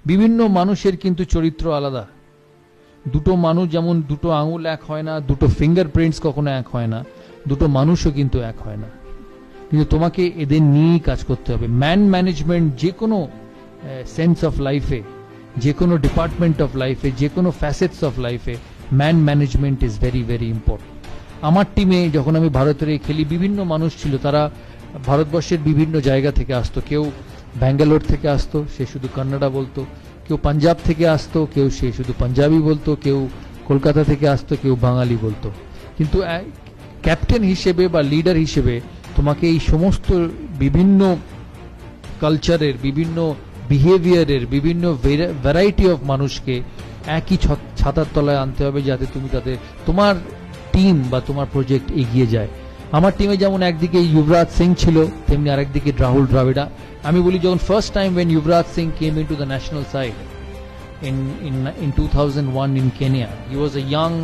বিভিন্ন মানুষের কিন্তু চরিত্র আলাদা। দুটো মানুষ যেমন দুটো আঙুল এক হয় না, দুটো ফিঙ্গারপ্রিন্টস কখনো এক হয় না, দুটো মানুষও কিন্তু এক হয় না। কিন্তু তোমাকে এদের নিয়েই কাজ করতে হবে। ম্যান ম্যানেজমেন্ট যে কোনো সেন্স অফ লাইফে, যে কোনো ডিপার্টমেন্ট অফ লাইফে, যে কোনো ফ্যাসেটস অফ লাইফে man management is very very important. আমার টিমে যখন আমি ভারতের খেলি, বিভিন্ন মানুষ ছিল, তারা ভারতবর্ষের বিভিন্ন জায়গা থেকে আসতো। কেউ ব্যাঙ্গালোর থেকে আসতো, সে শুধু কন্নড়া বলতো। কেউ পাঞ্জাব থেকে আসতো, কেউ সে শুধু পাঞ্জাবি বলতো। কেউ কলকাতা থেকে আসতো, কেউ বাঙালি বলতো। কিন্তু ক্যাপ্টেন হিসেবে বা লিডার হিসেবে তোমাকে এই সমস্ত বিভিন্ন কালচারের, বিভিন্ন বিহেভিয়ারের, বিভিন্ন ভ্যারাইটি অফ মানুষকে একই ছাতার তলায় আনতে হবে, যাতে তুমি তাদের, তোমার টিম বা তোমার প্রজেক্ট এগিয়ে যায়। আমার টিমে যেমন একদিকে যুবরাজ সিং ছিল, তেমনি আরেকদিকে রাহুল দ্রাবিড়া। আমি বলি, যখন first time when Yuvraj Singh came into the national side in 2001 in Kenya, he was a young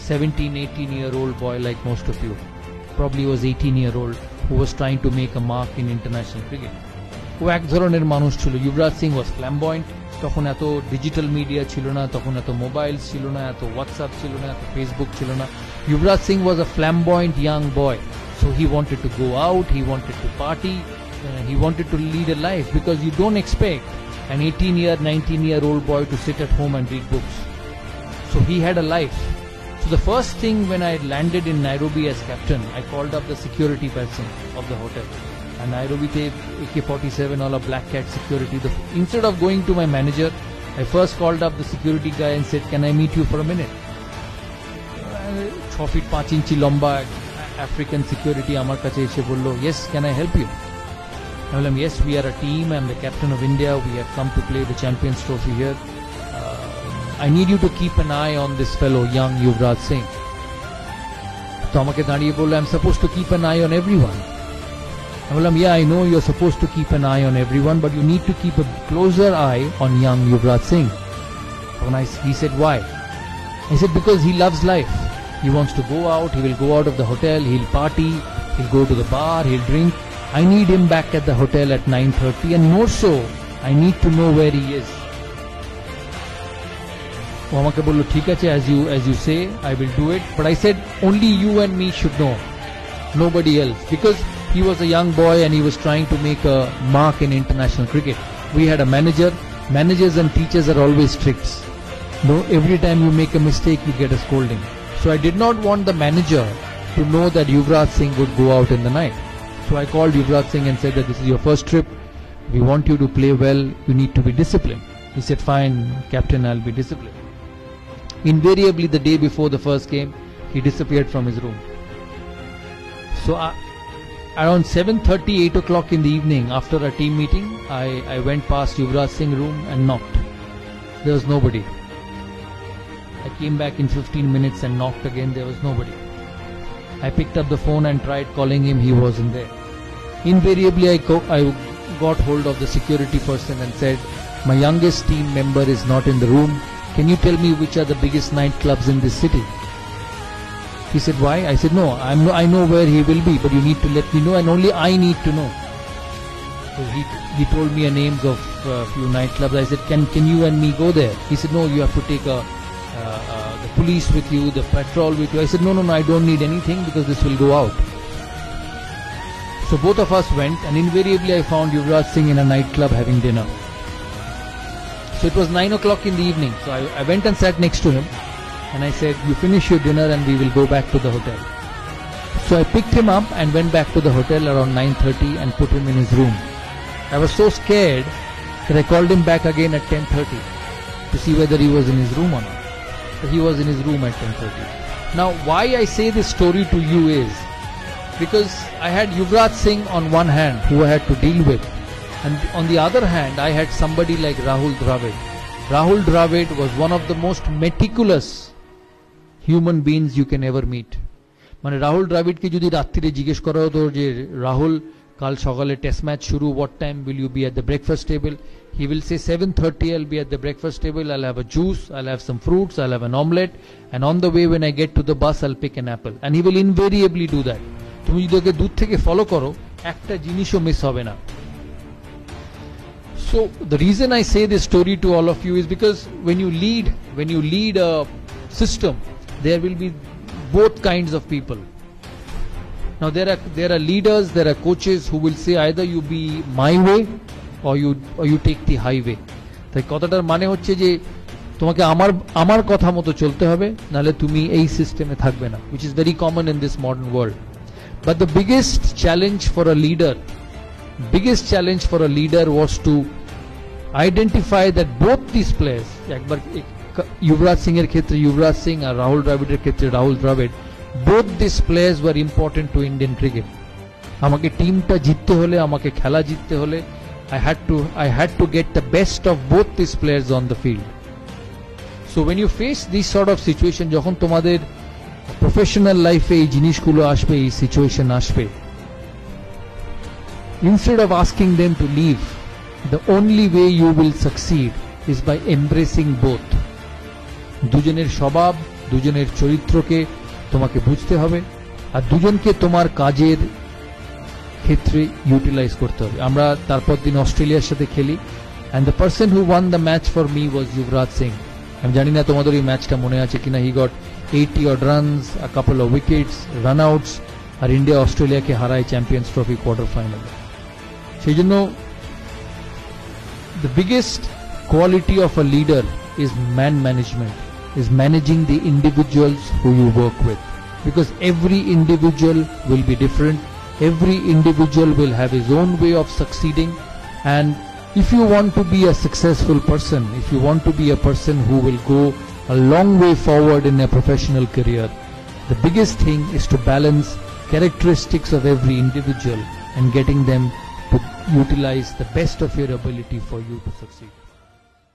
17-18-year-old boy like most of you. Probably was 18-year-old who was trying to make a mark in international cricket. ও এক ধরনের মানুষ ছিল। যুবরাজ সিং ওয়াজ flamboyant. তখন এত digital media ছিল না, তখন এত মোবাইল ছিল না, এত হোয়াটসঅ্যাপ ছিল না, এত ফেসবুক ছিল না। Yuvraj Singh was a flamboyant young boy, so he wanted to go out, he wanted to party, he wanted to lead a life, because you don't expect an 18-year, 19-year-old boy to sit at home and read books. So he had a life. So the first thing when I landed in Nairobi as captain, I called up the security person of the hotel. And Nairobi te AK-47 all a black cat security. Instead of going to my manager, I first called up the security guy and said, "Can I meet you for a minute?" 6 feet 5 inch লম্বা African security আমার কাছে এসে বললো, "Yes, can I help you?" I told him, "Yes, we are a team. I'm the captain of India. We have come to play the Champions Trophy here. I need you to keep an eye on this fellow, young Yuvraj Singh." তো আমাকে দাঁড়িয়ে বললো, "I'm supposed to keep an eye on everyone." I told him, "Yeah, I know you're supposed to keep an eye on everyone, but you need to keep a closer eye on young Yuvraj Singh." He said, "Why?" I said, "Because he loves life. He wants to go out, he will go out of the hotel, he'll party, he'll go to the bar, he'll drink. I need him back at the hotel at 9:30, and more so, I need to know where he is." ও আমাকে বললো, "ঠিক আছে, as you say, I will do it." But I said, "Only you and me should know, nobody else." Because he was a young boy and he was trying to make a mark in international cricket. We had a manager. Managers and teachers are always strict. No, every time you make a mistake, you get a scolding. So I did not want the manager to know that Yuvraj Singh would go out in the night. So I called Yuvraj Singh and said that this is your first trip. We want you to play well. You need to be disciplined. He said, "Fine, captain, I'll be disciplined." Invariably, the day before the first game, he disappeared from his room. So around 7:30, 8 o'clock in the evening, after a team meeting, I went past Yuvraj Singh's room and knocked. There was nobody. I came back in 15 minutes and knocked again. There was nobody. I picked up the phone and tried calling him. He wasn't there. Invariably, I got hold of the security person and said, "My youngest team member is not in the room. Can you tell me which are the biggest nightclubs in this city?" He said, "Why?" I said, "No, I know where he will be, but you need to let me know, and only I need to know." So he told me a names of a few nightclubs. I said, "Can you and me go there?" He said, "No, you have to take the police with you, the patrol with you." I said, no, I don't need anything, because this will go out. So both of us went, and invariably I found Yuvraj Singh in a nightclub having dinner. So it was 9 o'clock in the evening. So I went and sat next to him, and I said, "You finish your dinner and we will go back to the hotel." So I picked him up and went back to the hotel around 9:30 and put him in his room. I was so scared that I called him back again at 10:30 to see whether he was in his room or not. So he was in his room at 10:30. Now, why I say this story to you is because I had Yuvraj Singh on one hand, who I had to deal with, and on the other hand, I had somebody like Rahul Dravid. Rahul Dravid was one of the most meticulous human beings you can ever meet. মানে রাহুল দ্রাবিড়কে যদি রাত্রিরে জিজ্ঞেস করা হতো যে, "রাহুল, কাল সকালে test match শুরু, what time will you be at the breakfast table?" He will say 7:30 I'll be at the breakfast table, I'll have a juice, I'll have some fruits, I'll have an omelette, and on the way when I get to the bus I'll pick an apple. And he will invariably do that. তুমি যদি ওকে দূর থেকে follow করো, একটা জিনিসও miss হবে না। So the reason I say this story to all of you is because when you lead a system, there will be both kinds of people. Now there are leaders, there are coaches who will say either you be my way or you take the highway. তাই কথাটার মানে হচ্ছে যে তোমাকে আমার কথা মতো চলতে হবে, নালে তুমি এই সিস্টেমে থাকবে না, which is very common in this modern world. But the biggest challenge for a leader was to identify that both these players, একবার युवराज सिंह এর ক্ষেত্রে युवराज সিং আর রাহুল দ্রাবিড়ের ক্ষেত্রে Rahul Dravid, both these players were important to Indian cricket. আমাকে টিমটা জিততে হলে, আমাকে খেলা জিততে হলে I had to get the best of both these players on the field. So when you face this sort of situation, যখন তোমাদের প্রফেশনাল লাইফে এই জিনিসগুলো আসবে, এই সিচুয়েশন আসবে, instead of asking them to leave, the only way you will succeed is by embracing both. দুজনের স্বভাব, দুজনের চরিত্রকে তোমাকে বুঝতে হবে আর দুজনকে তোমার কাজের ক্ষেত্রে ইউটিলাইজ করতে হবে। আমরা তারপর দিন অস্ট্রেলিয়ার সাথে খেলি, and the person who won the match for me was Yuvraj Singh. আমি জানি না তোমাদের এই ম্যাচটা মনে আছে কিনা। He got 80 odd runs, a couple of wickets, run outs, আর ইন্ডিয়া অস্ট্রেলিয়াকে হারায় চ্যাম্পিয়ন্স ট্রফি কোয়ার্টার ফাইনালে। সেই জন্য the biggest quality of a leader is man management, is managing the individuals who you work with, because every individual will be different, every individual will have his own way of succeeding, and if you want to be a successful person, if you want to be a person who will go a long way forward in a professional career, the biggest thing is to balance characteristics of every individual and getting them to utilize the best of your ability for you to succeed.